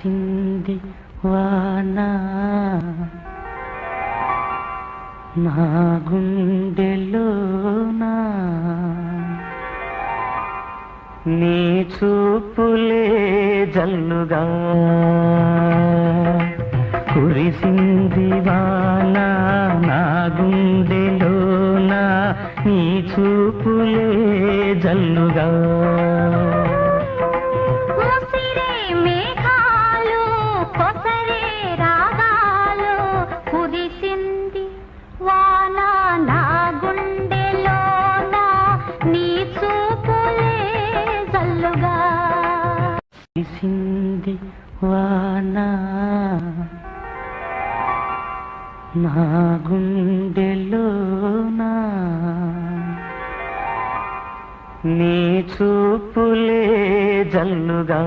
చింది వాన నా గుండెలోనా నీ చూపులే జల్లుగా కురిసింది వాన నా గుండెలోనా నీ చూపులే జల్లుగా కురిసింది వాన నా గుండెలోనా నీ చూపులే జల్లుగా